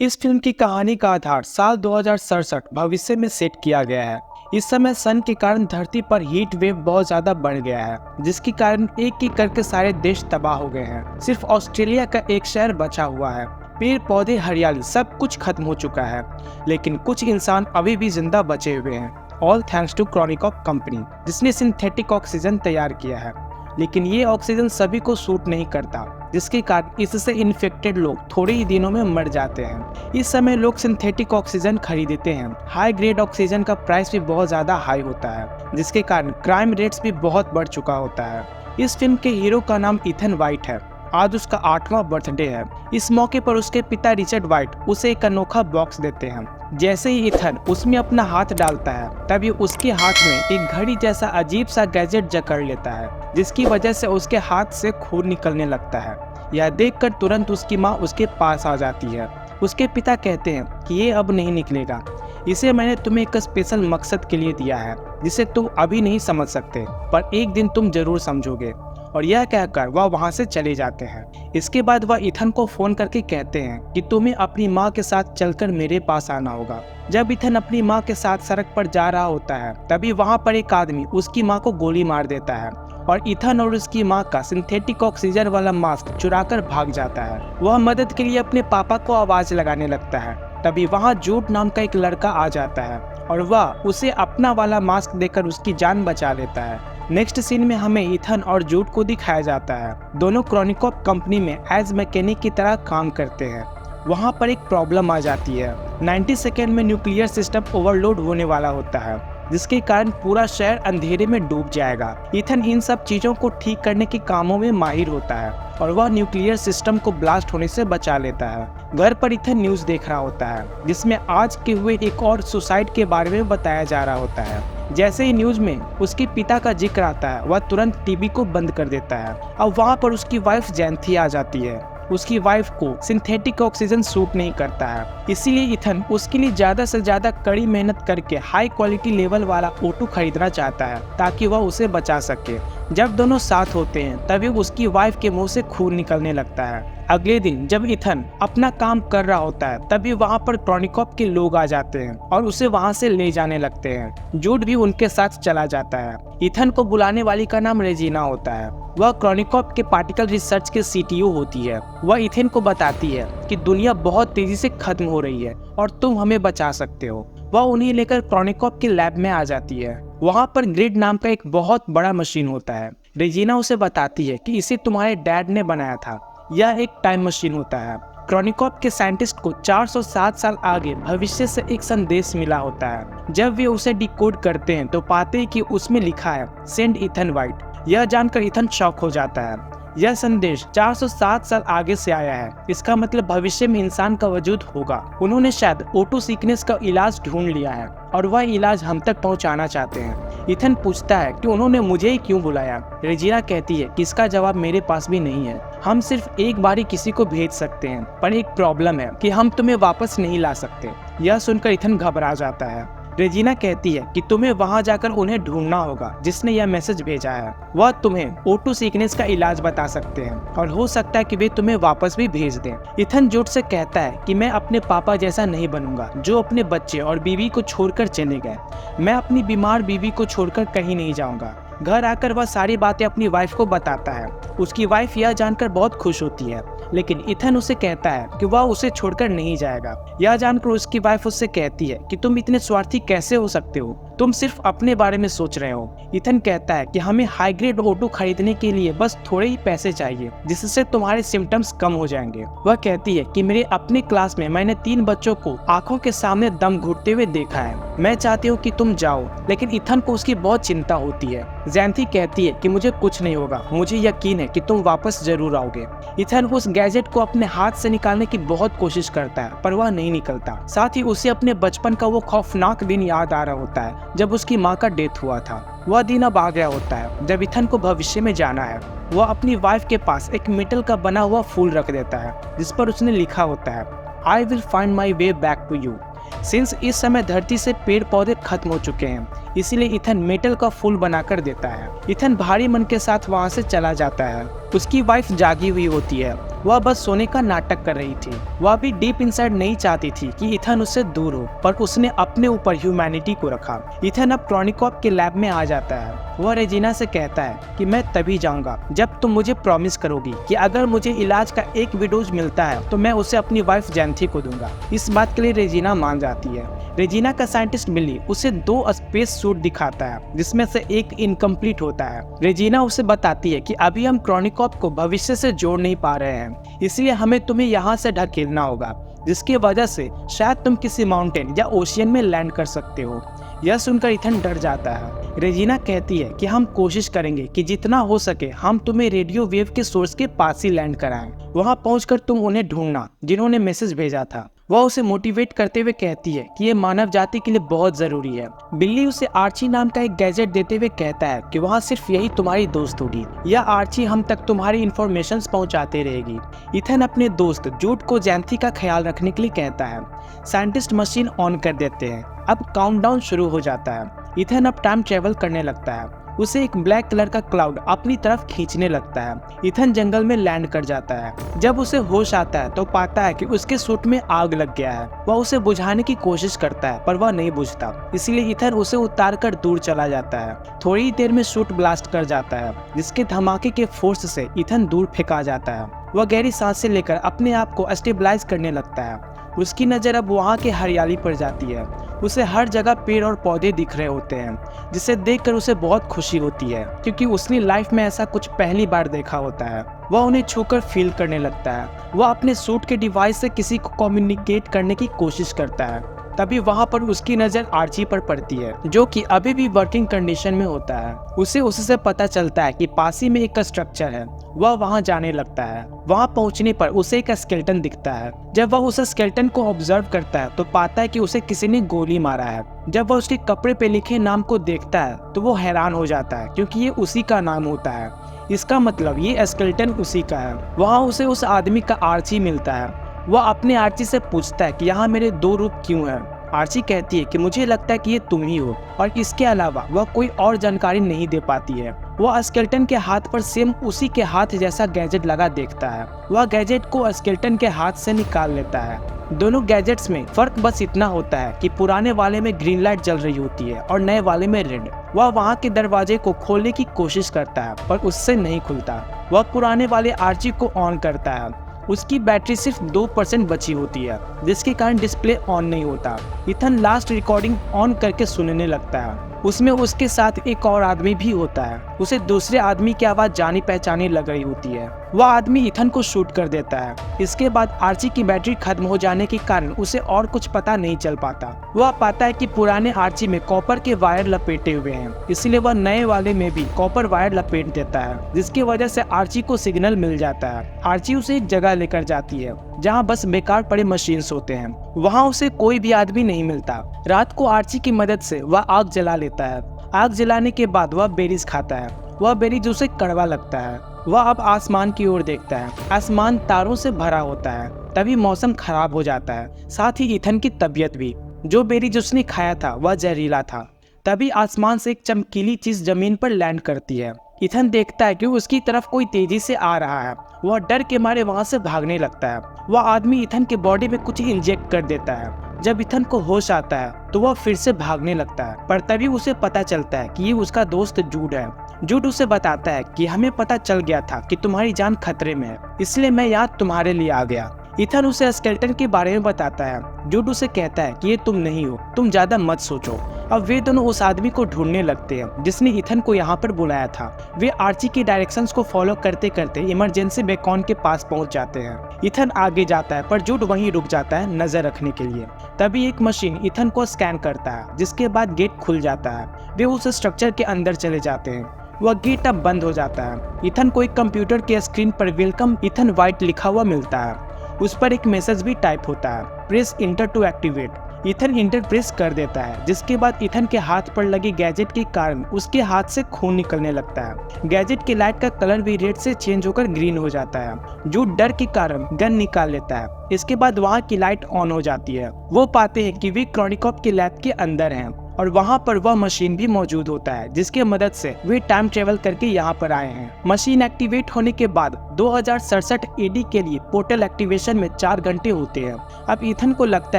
इस फिल्म की कहानी का आधार साल 2067 भविष्य में सेट किया गया है। इस समय सन के कारण धरती पर हीट वेव बहुत ज्यादा बढ़ गया है, जिसके कारण एक एक करके सारे देश तबाह हो गए हैं। सिर्फ ऑस्ट्रेलिया का एक शहर बचा हुआ है। पेड़ पौधे हरियाली सब कुछ खत्म हो चुका है, लेकिन कुछ इंसान अभी भी जिंदा बचे हुए हैं। ऑल थैंक्स टू क्रॉनिकॉप कंपनी, जिसने सिंथेटिक ऑक्सीजन तैयार किया है। लेकिन ये ऑक्सीजन सभी को सूट नहीं करता, जिसके कारण इससे इन्फेक्टेड लोग थोड़े ही दिनों में मर जाते हैं। इस समय लोग सिंथेटिक ऑक्सीजन खरीदते हैं। हाई ग्रेड ऑक्सीजन का प्राइस भी बहुत ज्यादा हाई होता है, जिसके कारण क्राइम रेट्स भी बहुत बढ़ चुका होता है। इस फिल्म के हीरो का नाम इथन वाइट है। आज उसका 8वां बर्थडे है। इस मौके पर उसके पिता रिचर्ड वाइट उसे एक अनोखा बॉक्स देते हैं। जैसे ही इथन उसमें अपना हाथ डालता है, तभी उसके हाथ में एक घड़ी जैसा अजीब सा गैजेट जकड़ लेता है, जिसकी वजह से उसके हाथ से खून निकलने लगता है। यह देखकर तुरंत उसकी माँ उसके पास आ जाती है। उसके पिता कहते हैं कि ये अब नहीं निकलेगा, इसे मैंने तुम्हें एक स्पेशल मकसद के लिए दिया है, जिसे तुम अभी नहीं समझ सकते, पर एक दिन तुम जरूर समझोगे। और यह कहकर वह वहां से चले जाते हैं। इसके बाद वह इथन को फोन करके कहते हैं कि तुम्हें अपनी माँ के साथ चलकर मेरे पास आना होगा। जब इथन अपनी माँ के साथ सड़क पर जा रहा होता है, तभी वहां पर एक आदमी उसकी माँ को गोली मार देता है और इथन और उसकी माँ का सिंथेटिक ऑक्सीजन वाला मास्क चुराकर भाग जाता है। वह मदद के लिए अपने पापा को आवाज लगाने लगता है। तभी वहां जूड नाम का एक लड़का आ जाता है और वह उसे अपना वाला मास्क देकर उसकी जान बचा लेता है। नेक्स्ट सीन में हमें इथन और जूड को दिखाया जाता है। दोनों क्रॉनिकॉप कंपनी में एज मैकेनिक की तरह काम करते हैं। वहां पर एक प्रॉब्लम आ जाती है। 90 सेकेंड में न्यूक्लियर सिस्टम ओवरलोड होने वाला होता है, जिसके कारण पूरा शहर अंधेरे में डूब जाएगा। इथन इन सब चीजों को ठीक करने के कामों में माहिर होता है और वह न्यूक्लियर सिस्टम को ब्लास्ट होने से बचा लेता है। घर पर इथन न्यूज देख रहा होता है, जिसमें आज के हुए एक और सुसाइड के बारे में बताया जा रहा होता है। जैसे ही न्यूज में उसके पिता का जिक्र आता है, वह तुरंत टीवी को बंद कर देता है। अब वहाँ पर उसकी वाइफ जैंथी आ जाती है। उसकी वाइफ को सिंथेटिक ऑक्सीजन सूट नहीं करता है, इसीलिए इथन उसके लिए ज्यादा से ज्यादा कड़ी मेहनत करके हाई क्वालिटी लेवल वाला O2 खरीदना चाहता है, ताकि वह उसे बचा सके। जब दोनों साथ होते हैं, तभी उसकी वाइफ के मुंह से खून निकलने लगता है। अगले दिन जब इथन अपना काम कर रहा होता है, तभी वहाँ पर क्रॉनिकॉप के लोग आ जाते हैं और उसे वहाँ से ले जाने लगते हैं। जूड भी उनके साथ चला जाता है। इथन को बुलाने वाली का नाम रेजिना होता है। वह क्रॉनिकॉप के पार्टिकल रिसर्च के CTO होती है। वह इथन को बताती है कि दुनिया बहुत तेजी से खत्म हो रही है और तुम हमें बचा सकते हो। वह उन्हें लेकर क्रॉनिकॉप के लैब में आ जाती है। वहाँ पर ग्रिड नाम का एक बहुत बड़ा मशीन होता है। रेजिना उसे बताती है कि इसे तुम्हारे डैड ने बनाया था। यह एक टाइम मशीन होता है। क्रॉनिकॉप के साइंटिस्ट को 407 साल आगे भविष्य से एक संदेश मिला होता है। जब वे उसे डिकोड करते हैं, तो पाते हैं कि उसमें लिखा है सेंड इथन वाइट। यह जानकर इथन शॉक हो जाता है। यह संदेश 407 साल आगे से आया है। इसका मतलब भविष्य में इंसान का वजूद होगा। उन्होंने शायद O2 सिकनेस का इलाज ढूंढ लिया है और वह इलाज हम तक पहुंचाना चाहते हैं। इथन पूछता है कि उन्होंने मुझे ही क्यों बुलाया। रेजिना कहती है कि इसका जवाब मेरे पास भी नहीं है। हम सिर्फ एक बारी किसी को भेज सकते हैं, पर एक प्रॉब्लम है कि हम तुम्हें वापस नहीं ला सकते। यह सुनकर इथन घबरा जाता है। रेजिना कहती है कि तुम्हें वहां जाकर उन्हें ढूंढना होगा जिसने यह मैसेज भेजा है। वह तुम्हें O2 सिकनेस का इलाज बता सकते हैं और हो सकता है कि वे तुम्हें वापस भी भेज दें। इथन जूड से कहता है कि मैं अपने पापा जैसा नहीं बनूंगा, जो अपने बच्चे और बीवी को छोड़कर चले गए। मैं अपनी बीमार बीवी को छोड़कर कहीं नहीं जाऊंगा। घर आकर वह सारी बातें अपनी वाइफ को बताता है। उसकी वाइफ यह जानकर बहुत खुश होती है, लेकिन इथन उसे कहता है कि वह उसे छोड़कर नहीं जाएगा। यह जानकर उसकी वाइफ उससे कहती है कि तुम इतने स्वार्थी कैसे हो सकते हो, तुम सिर्फ अपने बारे में सोच रहे हो। इथन कहता है कि हमें हाई ग्रेड O2 खरीदने के लिए बस थोड़े ही पैसे चाहिए, जिससे तुम्हारे सिम्टम्स कम हो जाएंगे। वह कहती है कि मेरे अपने क्लास में मैंने 3 बच्चों को आंखों के सामने दम घुटते हुए देखा है। मैं चाहती हूँ कि तुम जाओ, लेकिन इथन को उसकी बहुत चिंता होती है। जैंथी कहती है कि मुझे कुछ नहीं होगा, मुझे यकीन है कि तुम वापस जरूर आओगे। इथन उस गैजेट को अपने हाथ से निकालने की बहुत कोशिश करता है, पर वह नहीं निकलता। साथ ही उसे अपने बचपन का वो खौफनाक दिन याद आ रहा होता है, जब उसकी माँ का डेथ हुआ था। वह दिन अब आ गया होता है जब इथन को भविष्य में जाना है। वह अपनी वाइफ के पास एक मेटल का बना हुआ फूल रख देता है, जिस पर उसने लिखा होता है I will find my way back to you. Since इस समय धरती से पेड़ पौधे खत्म हो चुके हैं, इसीलिए इथन मेटल का फूल बनाकर देता है। इथन भारी मन के साथ वहां से चला जाता है। उसकी वाइफ जागी हुई होती है। वह बस सोने का नाटक कर रही थी। वह भी डीप इनसाइड नहीं चाहती थी कि इथन उससे दूर हो, पर उसने अपने ऊपर ह्यूमैनिटी को रखा। इथन अब क्रॉनिकॉप के लैब में आ जाता है। वह रेजिना से कहता है कि मैं तभी जाऊंगा जब तुम मुझे प्रॉमिस करोगी कि अगर मुझे इलाज का एक भी डोज मिलता है तो मैं उसे अपनी वाइफ जैंथी को दूंगा। इस बात के लिए रेजिना मान जाती है। रेजिना का साइंटिस्ट बिली उसे 2 स्पेस सूट दिखाता है, जिसमें से एक इनकम्प्लीट होता है। रेजिना उसे बताती है कि अभी हम क्रॉनिकॉप को भविष्य से जोड़ नहीं पा रहे हैं, इसलिए हमें तुम्हें यहाँ से ढकेलना होगा, जिसकी वजह से शायद तुम किसी माउंटेन या ओशियन में लैंड कर सकते हो। यह सुनकर इथन डर जाता है। रेजिना कहती है कि हम कोशिश करेंगे कि जितना हो सके हम तुम्हें रेडियो वेव के सोर्स के पास ही लैंड कराएं। वहां पहुंचकर तुम उन्हें ढूंढना जिन्होंने मैसेज भेजा था। वह उसे मोटिवेट करते हुए कहती है कि ये मानव जाति के लिए बहुत जरूरी है। बिल्ली उसे आर्ची नाम का एक गैजेट देते हुए कहता है कि वहाँ सिर्फ यही तुम्हारी दोस्त होगी। यह आर्ची हम तक तुम्हारी इन्फॉर्मेशन पहुँचाते रहेगी। इथन अपने दोस्त जूड को जैंथी का ख्याल रखने के लिए कहता है। साइंटिस्ट मशीन ऑन कर देते हैं। अब काउंटडाउन शुरू हो जाता है। इथन अब टाइम ट्रेवल करने लगता है। उसे एक ब्लैक कलर का क्लाउड अपनी तरफ खींचने लगता है। इथन जंगल में लैंड कर जाता है। जब उसे होश आता है तो पाता है कि उसके सूट में आग लग गया है। वह उसे बुझाने की कोशिश करता है पर वह नहीं बुझता, इसलिए इथन उसे उतार कर दूर चला जाता है। थोड़ी देर में सूट ब्लास्ट कर जाता है, जिसके धमाके के फोर्स से इथन दूर फेंका जाता है। वह गहरी सांसें लेकर अपने आप को स्टेबलाइज करने लगता है। उसकी नज़र अब वहाँ के हरियाली पर जाती है। उसे हर जगह पेड़ और पौधे दिख रहे होते हैं, जिसे देखकर उसे बहुत खुशी होती है, क्योंकि उसने लाइफ में ऐसा कुछ पहली बार देखा होता है। वह उन्हें छूकर फील करने लगता है। वह अपने सूट के डिवाइस से किसी को कम्युनिकेट करने की कोशिश करता है। तभी वहाँ पर उसकी नज़र आर्ची पर पड़ती है, जो कि अभी भी वर्किंग कंडीशन में होता है। उसे उससे पता चलता है कि पास ही में एक स्ट्रक्चर है। वह वहाँ जाने लगता है। वहाँ पहुँचने पर उसे एक स्केलेटन दिखता है। जब वह उस स्केलेटन को ऑब्जर्व करता है तो पाता है कि उसे किसी ने गोली मारा है। जब वह उसके कपड़े पे लिखे नाम को देखता है तो वो हैरान हो जाता है, क्योंकि ये उसी का नाम होता है। इसका मतलब ये स्केलेटन उसी का है। वहाँ उसे उस आदमी का आर्ची मिलता है। वह अपने आर्ची से पूछता है कि यहाँ मेरे 2 रूप क्यों हैं। आर्ची कहती है कि मुझे लगता है कि ये तुम ही हो, और इसके अलावा वह कोई और जानकारी नहीं दे पाती है। वह स्केलेटन के हाथ पर सेम उसी के हाथ जैसा गैजेट लगा देखता है। वह गैजेट को स्केलेटन के हाथ से निकाल लेता है। दोनों गैजेट्स में फर्क बस इतना होता है कि पुराने वाले में ग्रीन लाइट जल रही होती है और नए वाले में रेड। वह वहाँ के दरवाजे को खोलने की कोशिश करता है पर उससे नहीं खुलता। वह पुराने वाले आर्ची को ऑन करता है। उसकी बैटरी सिर्फ 2% बची होती है, जिसके कारण डिस्प्ले ऑन नहीं होता। इथन लास्ट रिकॉर्डिंग ऑन करके सुनने लगता है। उसमें उसके साथ एक और आदमी भी होता है। उसे दूसरे आदमी की आवाज़ जानी पहचानी लग रही होती है। वह आदमी इथन को शूट कर देता है। इसके बाद आर्ची की बैटरी खत्म हो जाने के कारण उसे और कुछ पता नहीं चल पाता। वह पाता है कि पुराने आर्ची में कॉपर के वायर लपेटे हुए हैं, इसलिए वह नए वाले में भी कॉपर वायर लपेट देता है, जिसकी वजह से आर्ची को सिग्नल मिल जाता है। आर्ची उसे एक जगह लेकर जाती है जहाँ बस बेकार पड़े मशीन्स होते हैं। वहाँ उसे कोई भी आदमी नहीं मिलता। रात को आर्ची की मदद से वह आग जला लेता है। आग जलाने के बाद वह बेरीज खाता है। वह बेरीज उसे कड़वा लगता है। वह अब आसमान की ओर देखता है। आसमान तारों से भरा होता है। तभी मौसम खराब हो जाता है, साथ ही इथन की तबीयत भी। जो बेरीज उसने खाया था वह जहरीला था। तभी आसमान से एक चमकीली चीज जमीन पर लैंड करती है। इथन देखता है कि उसकी तरफ कोई तेजी से आ रहा है। वह डर के मारे वहां से भागने लगता है। वह आदमी इथन के बॉडी में कुछ इंजेक्ट कर देता है। जब इथन को होश आता है तो वह फिर से भागने लगता है, पर तभी उसे पता चलता है कि ये उसका दोस्त जूड है। जूड उसे बताता है कि हमें पता चल गया था कि तुम्हारी जान खतरे में है, इसलिए मैं यहाँ तुम्हारे लिए आ गया। इथन उसे स्केलेटन के बारे में बताता है। जूड उसे कहता है कि ये तुम नहीं हो, तुम ज्यादा मत सोचो। अब वे दोनों उस आदमी को ढूंढने लगते हैं जिसने इथन को यहाँ पर बुलाया था। वे आर्ची की डायरेक्शंस को फॉलो करते करते इमरजेंसी बेकॉन के पास पहुँच जाते हैं। इथन आगे जाता है पर जूड वहीं रुक जाता है नजर रखने के लिए। तभी एक मशीन इथन को स्कैन करता है, जिसके बाद गेट खुल जाता है। वे उस स्ट्रक्चर के अंदर चले जाते हैं। वह गेट अब बंद हो जाता है। इथन को एक कंप्यूटर के स्क्रीन पर वेलकम इथन वाइट लिखा हुआ मिलता है। उस पर एक मैसेज भी टाइप होता है, press enter to activate. Ethan enter press कर देता है, जिसके बाद इथन के हाथ पर लगे गैजेट के कारण उसके हाथ से खून निकलने लगता है। गैजेट के लाइट का कलर भी रेड से चेंज होकर ग्रीन हो जाता है। जूड डर के कारण गन निकाल लेता है। इसके बाद वहाँ की लाइट ऑन हो जाती है। वो पाते हैं कि वे क्रॉनिकॉप के लैब के अंदर हैं। और वहाँ पर वह मशीन भी मौजूद होता है जिसके मदद से वे टाइम ट्रेवल करके यहाँ पर आए हैं। मशीन एक्टिवेट होने के बाद 2067 AD के लिए पोर्टल एक्टिवेशन में 4 घंटे होते हैं। अब ईथन को लगता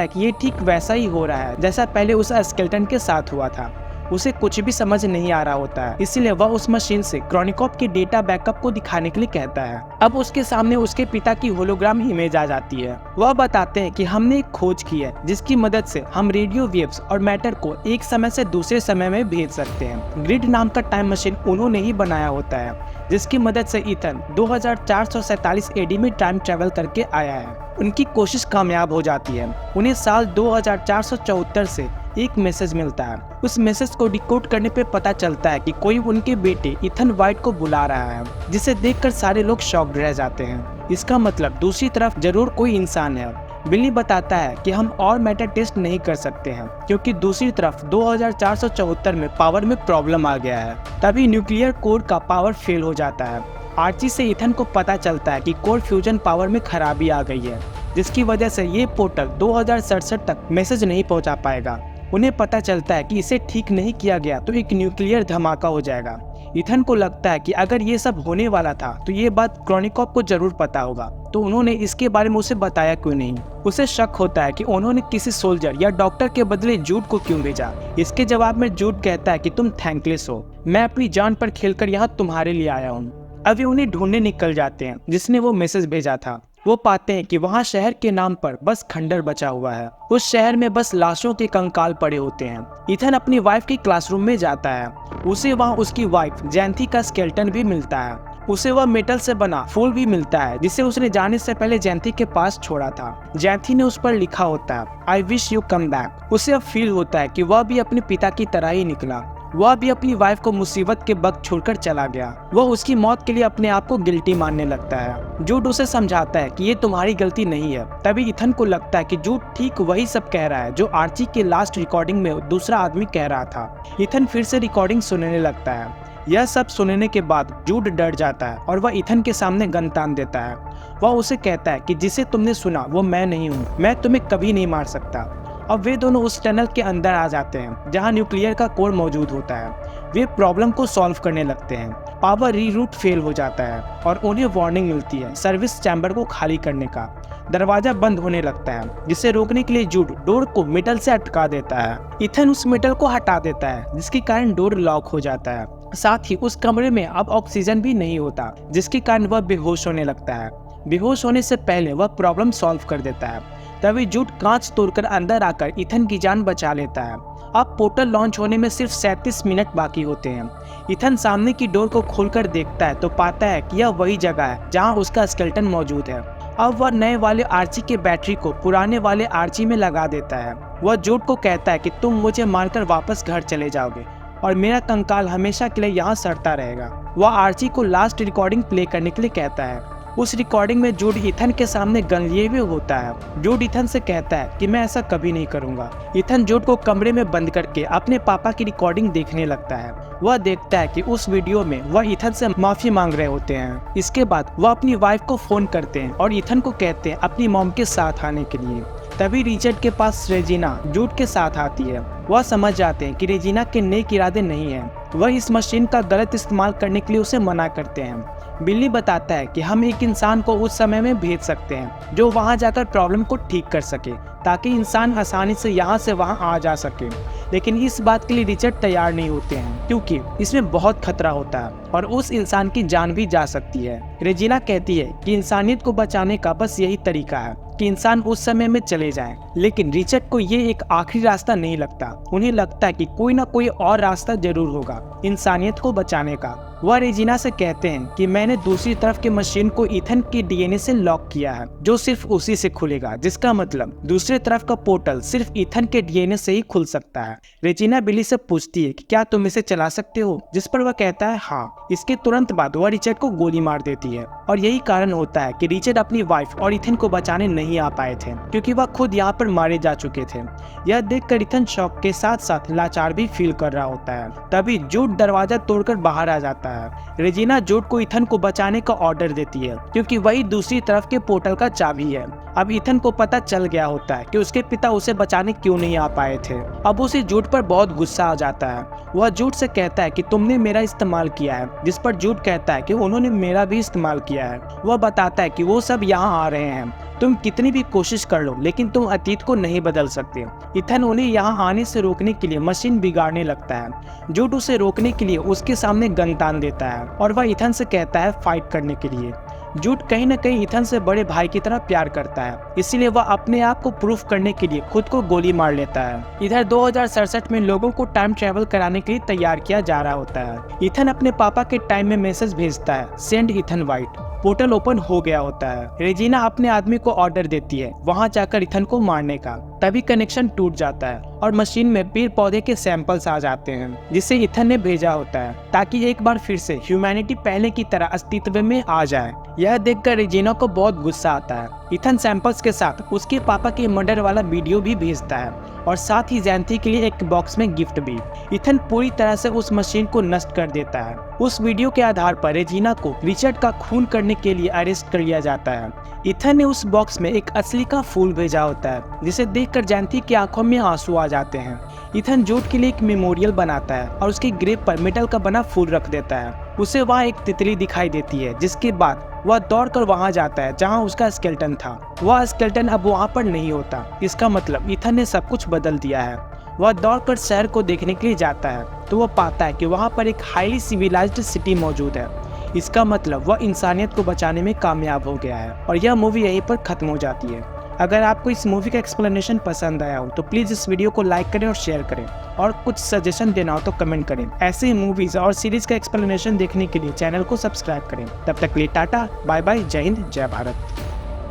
है कि ये ठीक वैसा ही हो रहा है जैसा पहले उस स्केलेटन के साथ हुआ था। उसे कुछ भी समझ नहीं आ रहा होता है, इसलिए वह उस मशीन से क्रॉनिकॉप के डेटा बैकअप को दिखाने के लिए कहता है। अब उसके सामने उसके पिता की होलोग्राम इमेज आ जाती है। वह बताते हैं कि हमने एक खोज की है जिसकी मदद से हम रेडियो वेव्स और मैटर को एक समय से दूसरे समय में भेज सकते हैं। ग्रिड नाम का टाइम मशीन उन्होंने ही बनाया होता है जिसकी मदद से ईथन 2447 AD में टाइम ट्रेवल करके आया है। उनकी कोशिश कामयाब हो जाती है। उन्हें साल 2474 से एक मैसेज मिलता है। उस मैसेज को डिकोड करने पे पता चलता है कि कोई उनके बेटे ईथन वाइट को बुला रहा है, जिसे देखकर सारे लोग शॉक्ड रह जाते हैं। इसका मतलब दूसरी तरफ जरूर कोई इंसान है। बिली बताता है कि हम और मैटर टेस्ट नहीं कर सकते हैं क्योंकि दूसरी तरफ 2474 में पावर में प्रॉब्लम आ गया है। तभी न्यूक्लियर कोर का पावर फेल हो जाता है। आर्ची से ईथन को पता चलता है कि कोर फ्यूजन पावर में खराबी आ गई है, जिसकी वजह से ये पोर्टल 2067 तक मैसेज नहीं पहुंचा पाएगा। उन्हें पता चलता है कि इसे ठीक नहीं किया गया तो एक न्यूक्लियर धमाका हो जाएगा। ईथन को लगता है कि अगर ये सब होने वाला था तो ये बात क्रॉनिकॉप को जरूर पता होगा, तो उन्होंने इसके बारे में उसे बताया क्यों नहीं। उसे शक होता है कि उन्होंने किसी सोल्जर या डॉक्टर के बदले जूड को क्यों भेजा। इसके जवाब में जूड कहता है कि तुम थैंकलेस हो, मैं अपनी जान पर खेलकर यहाँ तुम्हारे लिए आया हूँ। अब वे उन्हें ढूंढने निकल जाते हैं जिसने वो मैसेज भेजा था। वो पाते हैं कि वहाँ शहर के नाम पर बस खंडर बचा हुआ है। उस शहर में बस लाशों के कंकाल पड़े होते हैं। ईथन अपनी वाइफ की क्लासरूम में जाता है। उसे वहाँ उसकी वाइफ जैंथी का स्केलेटन भी मिलता है। उसे वह मेटल से बना फूल भी मिलता है जिसे उसने जाने से पहले जैंथी के पास छोड़ा था। जैंथी ने उस पर लिखा होता है I wish you come back. उसे अब फील होता है कि वह भी अपने पिता की तरह ही निकला। वह भी अपनी वाइफ को मुसीबत के वक्त छोड़कर चला गया। वह उसकी मौत के लिए अपने आप को गिल्टी मानने लगता है। जूड उसे समझाता है कि ये तुम्हारी गलती नहीं है। तभी ईथन को लगता है कि जूड ठीक वही सब कह रहा है जो आर्ची के लास्ट रिकॉर्डिंग में दूसरा आदमी कह रहा था। ईथन फिर से रिकॉर्डिंग सुनने लगता है। यह सब सुनने के बाद जूड डर जाता है और वह ईथन के सामने गन तान देता है। वह उसे कहता है कि जिसे तुमने सुना वो मैं नहीं हूँ, मैं तुम्हें कभी नहीं मार सकता। अब वे दोनों उस टनल के अंदर आ जाते हैं जहां न्यूक्लियर का कोर मौजूद होता है। वे प्रॉब्लम को सॉल्व करने लगते हैं। पावर रीरूट फेल हो जाता है और उन्हें वार्निंग मिलती है सर्विस चैम्बर को खाली करने का। दरवाजा बंद होने लगता है जिसे रोकने के लिए जूड डोर को मेटल से अटका देता है। ईथन उस मेटल को हटा देता है जिसके कारण डोर लॉक हो जाता है। साथ ही उस कमरे में अब ऑक्सीजन भी नहीं होता जिसके कारण वह बेहोश होने लगता है। बेहोश होने से पहले वह प्रॉब्लम सॉल्व कर देता है। तभी जूड कांच तोड़कर अंदर आकर ईथन की जान बचा लेता है। अब पोर्टल लॉन्च होने में सिर्फ 37 मिनट बाकी होते हैं। ईथन सामने की डोर को खोलकर देखता है तो पाता है कि यह वही जगह है जहां उसका स्केलेटन मौजूद है। अब वह नए वाले आर्ची के बैटरी को पुराने वाले आर्ची में लगा देता है। वह जूड को कहता है कि तुम मुझे मारकर वापस घर चले जाओगे और मेरा कंकाल हमेशा के लिए यहाँ सड़ता रहेगा। वह आर्ची को लास्ट रिकॉर्डिंग प्ले करने के लिए कहता है। उस रिकॉर्डिंग में जूड ईथन के सामने गन लिए हुए होता है। जूड ईथन से कहता है कि मैं ऐसा कभी नहीं करूंगा। ईथन जूड को कमरे में बंद करके अपने पापा की रिकॉर्डिंग देखने लगता है। वह देखता है कि उस वीडियो में वह ईथन से माफी मांग रहे होते हैं। इसके बाद वह अपनी वाइफ को फोन करते हैं और ईथन को कहते हैं अपनी मॉम के साथ आने के लिए। तभी रिचर्ड के पास रेजिना जूड के साथ आती है। वह समझ जाते हैं कि रेजिना के नेक इरादे नहीं हैं। वह इस मशीन का गलत इस्तेमाल करने के लिए उसे मना करते हैं। बिल्ली बताता है कि हम एक इंसान को उस समय में भेज सकते हैं जो वहां जाकर प्रॉब्लम को ठीक कर सके ताकि इंसान आसानी से यहाँ से वहां आ जा सके। लेकिन इस बात के लिए रिचर्ड तैयार नहीं होते हैं क्योंकि इसमें बहुत खतरा होता है और उस इंसान की जान भी जा सकती है। रेजिना कहती है कि इंसानियत को बचाने का बस यही तरीका है कि इंसान उस समय में चले जाएं। लेकिन रिचर्ड को ये एक आखिरी रास्ता नहीं लगता। उन्हें लगता है कि कोई ना कोई और रास्ता जरूर होगा इंसानियत को बचाने का। वह रेजिना से कहते हैं कि मैंने दूसरी तरफ के मशीन को ईथन के डीएनए से लॉक किया है जो सिर्फ उसी से खुलेगा, जिसका मतलब दूसरी तरफ का पोर्टल सिर्फ ईथन के डीएनए से ही खुल सकता है। रेजिना बिली से पूछती है कि क्या तुम इसे चला सकते हो, जिस पर वह कहता है हाँ। इसके तुरंत बाद वह रिचर्ड को गोली मार देती है और यही कारण होता है कि रिचर्ड अपनी वाइफ और ईथन को बचाने नहीं नहीं आ पाए थे क्योंकि वह खुद यहाँ पर मारे जा चुके थे। यह देखकर इथन शॉक के साथ साथ लाचार भी फील कर रहा होता है। तभी जूड दरवाजा तोड़कर बाहर आ जाता है। रेजिना जूड को इथन को बचाने का ऑर्डर देती है क्योंकि वही दूसरी तरफ के पोर्टल का चाबी है। अब इथन को पता चल गया होता है कि उसके पिता उसे बचाने क्यों नहीं आ पाए थे। अब उसे जूड पर बहुत गुस्सा आ जाता है। वह जूड से कहता है कि तुमने मेरा इस्तेमाल किया है, जिस पर जूड कहता है कि उन्होंने मेरा भी इस्तेमाल किया है। वह बताता है कि वो सब यहाँ आ रहे हैं, तुम कितनी भी कोशिश कर लो लेकिन तुम अतीत को नहीं बदल सकते। इथन उन्हें यहाँ आने से रोकने के लिए मशीन बिगाड़ने लगता है। जूड उसे रोकने के लिए उसके सामने गन तान देता है और वह इथन से कहता है फाइट करने के लिए। जूड कहीं न कहीं इथन से बड़े भाई की तरह प्यार करता है, इसीलिए वह अपने आप को प्रूफ करने के लिए खुद को गोली मार लेता है। इधर 2067 में लोगों को टाइम ट्रेवल कराने के लिए तैयार किया जा रहा होता है। इथन अपने पापा के टाइम में मैसेज भेजता है, send Ethan white. Portal open हो गया होता है। रेजिना अपने आदमी को ऑर्डर देती है वहां जाकर इथन को मारने का। तभी कनेक्शन टूट जाता है और मशीन में पेड़ पौधे के सैंपल्स आ जाते हैं जिसे इथन ने भेजा होता है ताकि एक बार फिर से ह्यूमैनिटी पहले की तरह अस्तित्व में आ जाए। यह देखकर रेजिना को बहुत गुस्सा आता है। इथन सैंपल्स के साथ उसके पापा के मर्डर वाला वीडियो भी भेजता है और साथ ही जैंथी के लिए एक बॉक्स में गिफ्ट भी। इथन पूरी तरह से उस मशीन को नष्ट कर देता है। उस वीडियो के आधार पर रेजिना को रिचर्ड का खून करने के लिए अरेस्ट कर लिया जाता है। इथन ने उस बॉक्स में एक असली का फूल भेजा होता है जिसे देखकर जैंथी की आंखों में आंसू आ जाते हैं। इथन जूड के लिए एक मेमोरियल बनाता है और उसके ग्रेव पर मेटल का बना फूल रख देता है। उसे वहाँ एक तितली दिखाई देती है जिसके बाद वह दौड़कर वहां जाता है जहां उसका स्केलेटन था। वह स्केलेटन अब वहां पर नहीं होता। इसका मतलब इथन ने सब कुछ बदल दिया है। वह दौड़कर शहर को देखने के लिए जाता है तो वह पाता है कि वहां पर एक हाईली सिविलाइज्ड सिटी मौजूद है। इसका मतलब वह इंसानियत को बचाने में कामयाब हो गया है और यह मूवी यहीं पर खत्म हो जाती है। अगर आपको इस मूवी का एक्सप्लेनेशन पसंद आया हो तो प्लीज़ इस वीडियो को लाइक करें और शेयर करें, और कुछ सजेशन देना हो तो कमेंट करें। ऐसे ही मूवीज़ और सीरीज़ का एक्सप्लेनेशन देखने के लिए चैनल को सब्सक्राइब करें। तब तक के लिए टाटा बाय बाय, जय हिंद जय भारत।